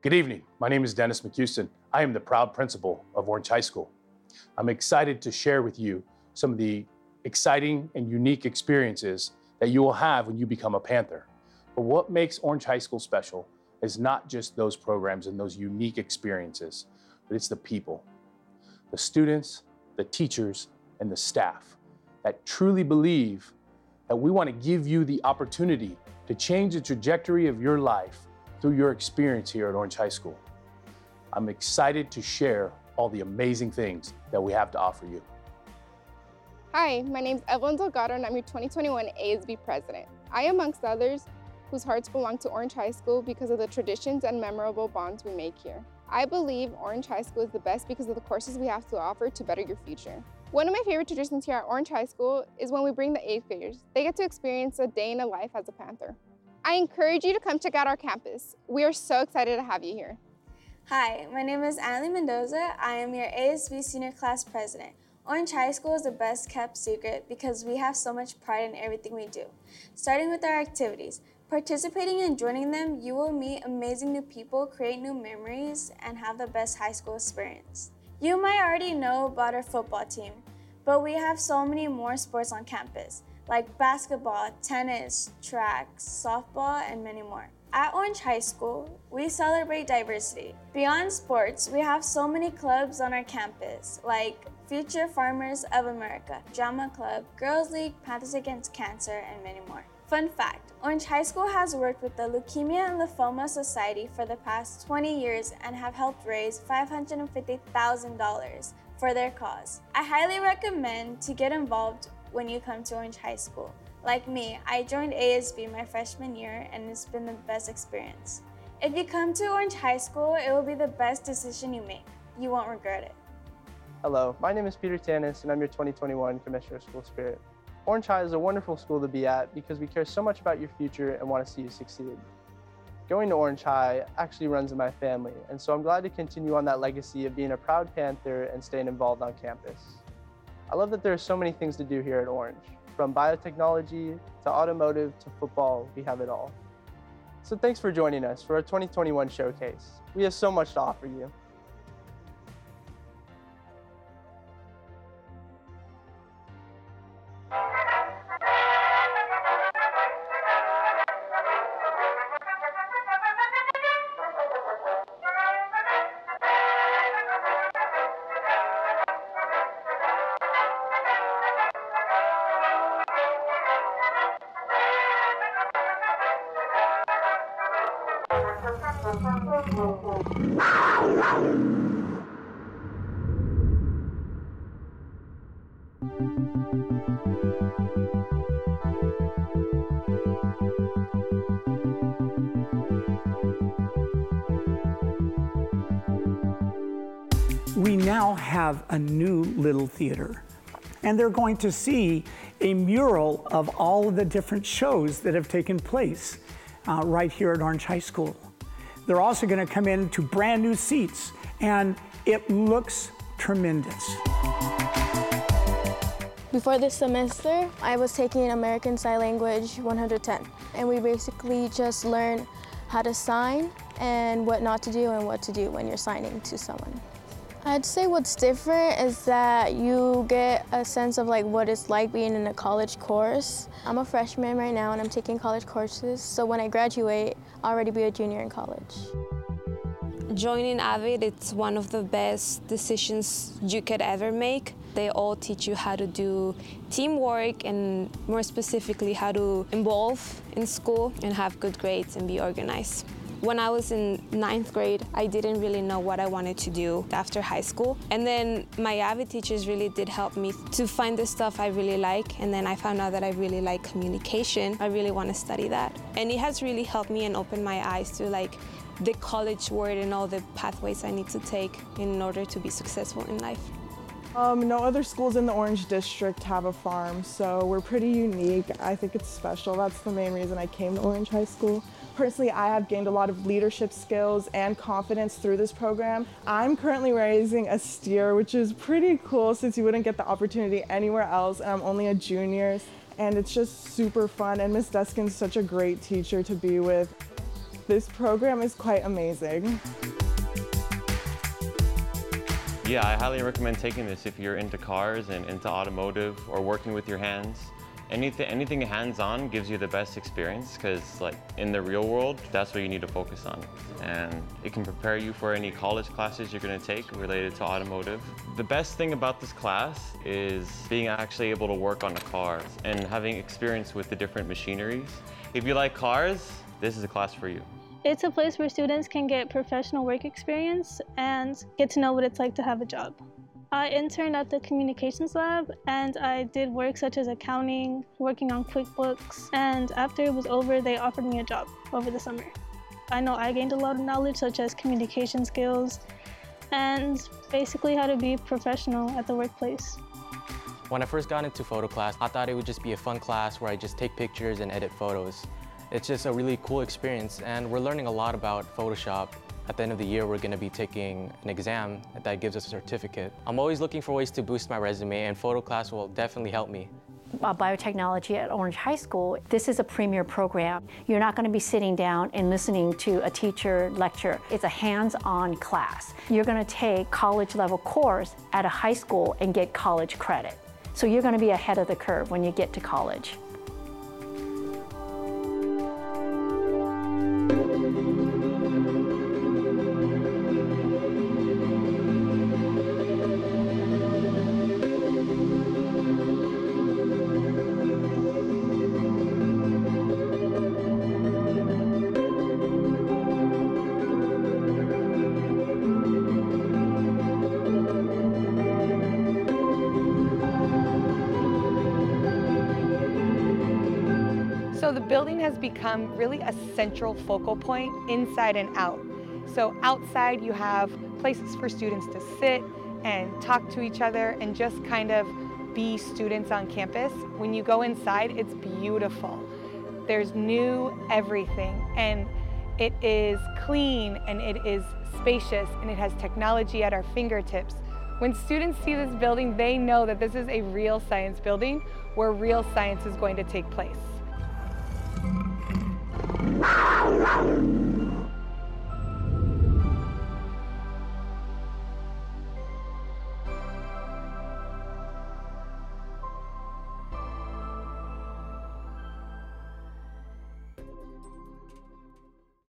Good evening. My name is Dennis McHouston. I am the proud principal of Orange High School. I'm excited to share with you some of the exciting and unique experiences that you will have when you become a Panther. But what makes Orange High School special is not just those programs and those unique experiences, but it's the people, the students, the teachers, and the staff that truly believe that we want to give you the opportunity to change the trajectory of your life through your experience here at Orange High School. I'm excited to share all the amazing things that we have to offer you. Hi, my name is Evelyn Delgado and I'm your 2021 ASB president. I, amongst others, whose hearts belong to Orange High School because of the traditions and memorable bonds we make here. I believe Orange High School is the best because of the courses we have to offer to better your future. One of my favorite traditions here at Orange High School is when we bring the 8th graders. They get to experience a day in a life as a Panther. I encourage you to come check out our campus. We are so excited to have you here. Hi, my name is Annalee Mendoza. I am your ASB Senior Class President. Orange High School is the best kept secret because we have so much pride in everything we do. Starting with our activities. Participating and joining them, you will meet amazing new people, create new memories, and have the best high school experience. You might already know about our football team, but we have so many more sports on campus, like basketball, tennis, track, softball, and many more. At Orange High School, we celebrate diversity. Beyond sports, we have so many clubs on our campus, like Future Farmers of America, Drama Club, Girls League, Panthers Against Cancer, and many more. Fun fact, Orange High School has worked with the Leukemia and Lymphoma Society for the past 20 years and have helped raise $550,000 for their cause. I highly recommend to get involved when you come to Orange High School. Like me, I joined ASB my freshman year and it's been the best experience. If you come to Orange High School, it will be the best decision you make. You won't regret it. Hello, my name is Tannas and I'm your 2021 Commissioner of School Spirit. Orange High is a wonderful school to be at because we care so much about your future and want to see you succeed. Going to Orange High actually runs in my family, and so I'm glad to continue on that legacy of being a proud Panther and staying involved on campus. I love that there are so many things to do here at Orange. From biotechnology to automotive to football, we have it all. So thanks for joining us for our 2021 showcase. We have so much to offer you. We now have a new little theater, and they're going to see a mural of all of the different shows that have taken place right here at Orange High School. They're also going to come into brand new seats, and it looks tremendous. Before this semester, I was taking American Sign Language 110, and we basically just learned how to sign and what not to do and what to do when you're signing to someone. I'd say what's different is that you get a sense of what it's like being in a college course. I'm a freshman right now and I'm taking college courses, so when I graduate, I'll already be a junior in college. Joining AVID, it's one of the best decisions you could ever make. They all teach you how to do teamwork and more specifically how to involve in school and have good grades and be organized. When I was in 9th grade, I didn't really know what I wanted to do after high school. And then my AVID teachers really did help me to find the stuff I really like. And then I found out that I really like communication. I really want to study that. And it has really helped me and opened my eyes to the college world and all the pathways I need to take in order to be successful in life. No other schools in the Orange District have a farm, so we're pretty unique. I think it's special. That's the main reason I came to Orange High School. Personally, I have gained a lot of leadership skills and confidence through this program. I'm currently raising a steer, which is pretty cool since you wouldn't get the opportunity anywhere else, and I'm only a junior. And it's just super fun, and Miss Deskin's such a great teacher to be with. This program is quite amazing. Yeah, I highly recommend taking this if you're into cars and into automotive or working with your hands. Anything hands-on gives you the best experience because, like, in the real world, that's what you need to focus on. And it can prepare you for any college classes you're going to take related to automotive. The best thing about this class is being actually able to work on a car and having experience with the different machineries. If you like cars, this is a class for you. It's a place where students can get professional work experience and get to know what it's like to have a job. I interned at the communications lab and I did work such as accounting, working on QuickBooks, and after it was over, they offered me a job over the summer. I know I gained a lot of knowledge such as communication skills and basically how to be professional at the workplace. When I first got into photo class, I thought it would just be a fun class where I just take pictures and edit photos. It's just a really cool experience and we're learning a lot about Photoshop. At the end of the year, we're going to be taking an exam that gives us a certificate. I'm always looking for ways to boost my resume, and photo class will definitely help me. Biotechnology at Orange High School, this is a premier program. You're not going to be sitting down and listening to a teacher lecture. It's a hands-on class. You're going to take college-level course at a high school and get college credit. So you're going to be ahead of the curve when you get to college. So the building has become really a central focal point inside and out. So outside you have places for students to sit and talk to each other and just kind of be students on campus. When you go inside, it's beautiful. There's new everything, and it is clean and it is spacious and it has technology at our fingertips. When students see this building, they know that this is a real science building where real science is going to take place.